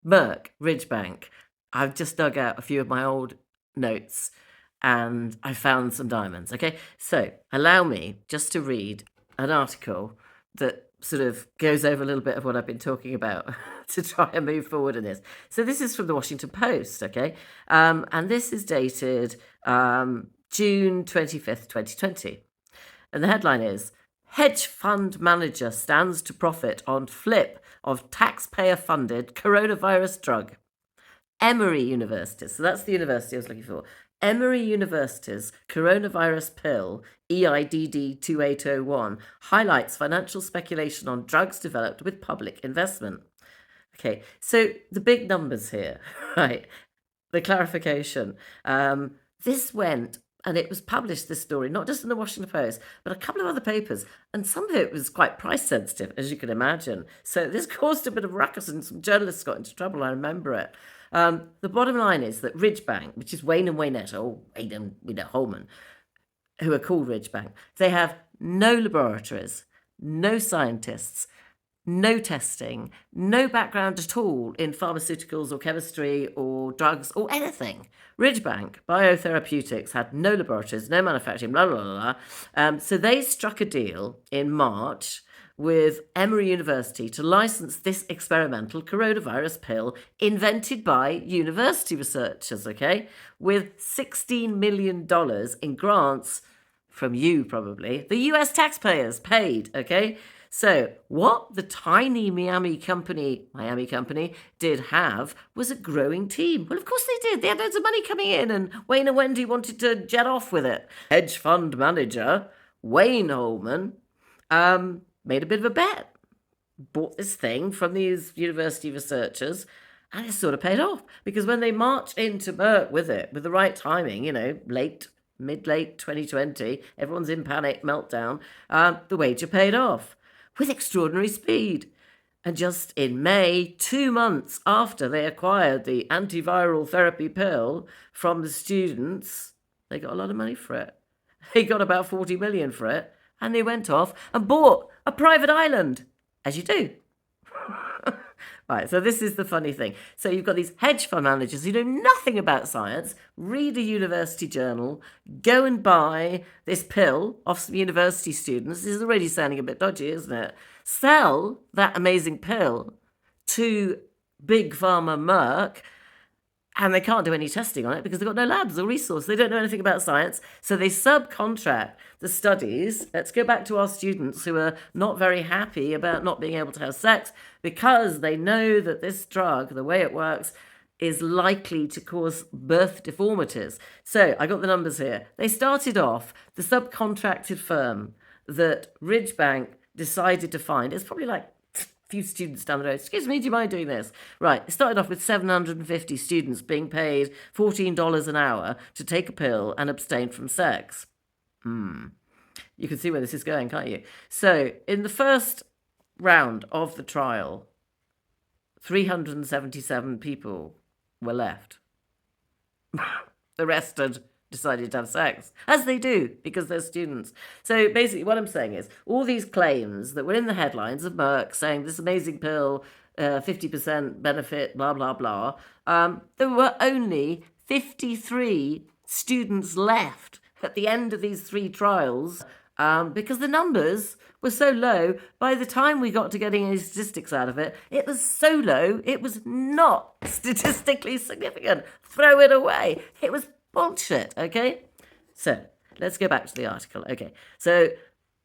Merck, Ridgebank. I've just dug out a few of my old notes and I found some diamonds. Okay, so allow me just to read an article that sort of goes over a little bit of what I've been talking about to try and move forward in this. So this is from the Washington Post, okay, and this is dated June 25th, 2020. And the headline is Hedge Fund Manager Stands to Profit on Flip of Taxpayer Funded Coronavirus Drug. Emory University, so that's the university I was looking for. Emory University's coronavirus pill, EIDD 2801, highlights financial speculation on drugs developed with public investment. Okay, so the big numbers here, right? The clarification. This went, and it was published, this story, not just in the Washington Post, but a couple of other papers, and some of it was quite price sensitive, as you can imagine. So this caused a bit of ruckus, and some journalists got into trouble. I remember it. The bottom line is that Ridgebank, which is Wayne and Waynetta, or Wayne and Holman, who are called Ridgebank, they have no laboratories, no scientists, no testing, no background at all in pharmaceuticals or chemistry or drugs or anything. Ridgeback Biotherapeutics had no laboratories, no manufacturing, blah, blah, blah, blah. So they struck a deal in March with Emory University to license this experimental coronavirus pill invented by university researchers, okay, with $16 million in grants from you, probably. The US taxpayers paid, okay? So what the tiny Miami company did have was a growing team. Well, of course they did. They had loads of money coming in, and Wayne and Wendy wanted to jet off with it. Hedge fund manager Wayne Holman made a bit of a bet, bought this thing from these university researchers, and it sort of paid off, because when they marched into Merck with it, with the right timing, mid-late 2020, everyone's in panic, meltdown, the wager paid off with extraordinary speed. And just in May, 2 months after they acquired the antiviral therapy pill from the students, they got a lot of money for it. They got about 40 million for it, and they went off and bought a private island, as you do. Right, so this is the funny thing. So you've got these hedge fund managers who know nothing about science, read a university journal, go and buy this pill off some university students. This is already sounding a bit dodgy, isn't it? Sell that amazing pill to big pharma Merck, and they can't do any testing on it because they've got no labs or resource. They don't know anything about science. So they subcontract the studies. Let's go back to our students who are not very happy about not being able to have sex because they know that this drug, the way it works, is likely to cause birth deformities. So I got the numbers here. They started off, the subcontracted firm that Ridgebank decided to find, it's probably like few students down the road. Excuse me, do you mind doing this? Right, it started off with 750 students being paid $14 an hour to take a pill and abstain from sex. You can see where this is going, can't you? So, in the first round of the trial, 377 people were left. The rest had decided to have sex, as they do, because they're students. So basically what I'm saying is all these claims that were in the headlines of Merck saying this amazing pill, 50% benefit, blah, blah, blah, there were only 53 students left at the end of these 3 trials because the numbers were so low. By the time we got to getting any statistics out of it, it was so low, it was not statistically significant. Throw it away. It was bullshit, okay? So, let's go back to the article. Okay, so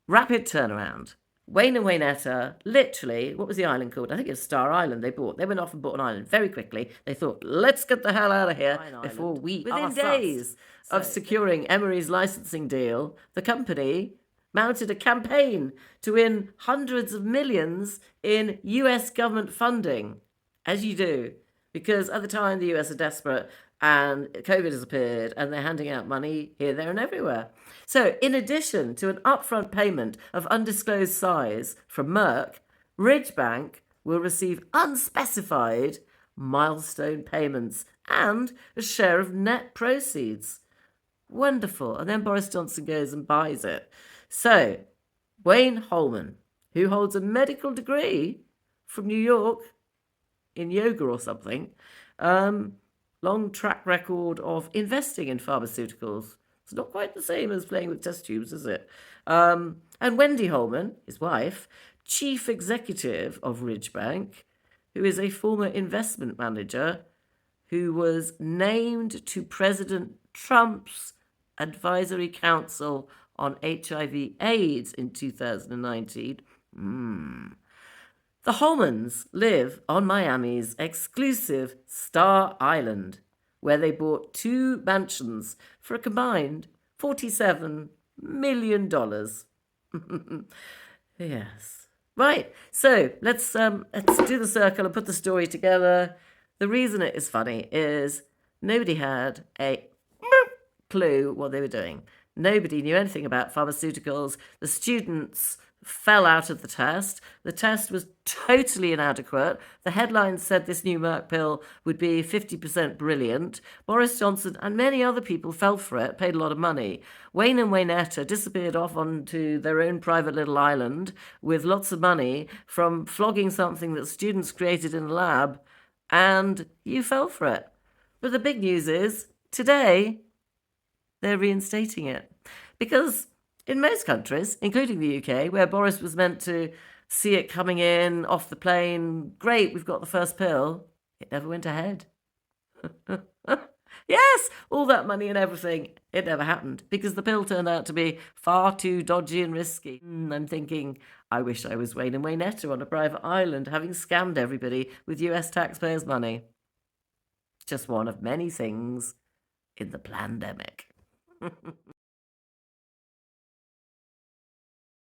rapid turnaround. Wayne and Waynetta, literally, what was the island called? I think it was Star Island they bought. They went off and bought an island very quickly. They thought, let's get the hell out of here before we, within days of securing Emory's licensing deal, the company mounted a campaign to win hundreds of millions in US government funding, as you do, because at the time the US are desperate and COVID has appeared and they're handing out money here, there and everywhere. So in addition to an upfront payment of undisclosed size from Merck, Ridgebank will receive unspecified milestone payments and a share of net proceeds. Wonderful. And then Boris Johnson goes and buys it. So Wayne Holman, who holds a medical degree from New York, in yoga or something. Long track record of investing in pharmaceuticals. It's not quite the same as playing with test tubes, is it? And Wendy Holman, his wife, chief executive of Ridgebank, who is a former investment manager who was named to President Trump's Advisory Council on HIV/AIDS in 2019. The Holmans live on Miami's exclusive Star Island, where they bought 2 mansions for a combined $47 million. Yes. Right. So let's do the circle and put the story together. The reason it is funny is nobody had a clue what they were doing. Nobody knew anything about pharmaceuticals. The students fell out of the test. The test was totally inadequate. The headlines said this new Merck pill would be 50% brilliant. Boris Johnson and many other people fell for it, paid a lot of money. Wayne and Waynetta disappeared off onto their own private little island with lots of money from flogging something that students created in a lab, and you fell for it. But the big news is, today, they're reinstating it. Because in most countries, including the UK, where Boris was meant to see it coming in off the plane, great, we've got the first pill, it never went ahead. Yes, all that money and everything, it never happened because the pill turned out to be far too dodgy and risky. I'm thinking, I wish I was Wayne and Waynetta on a private island having scammed everybody with US taxpayers' money. Just one of many things in the plandemic.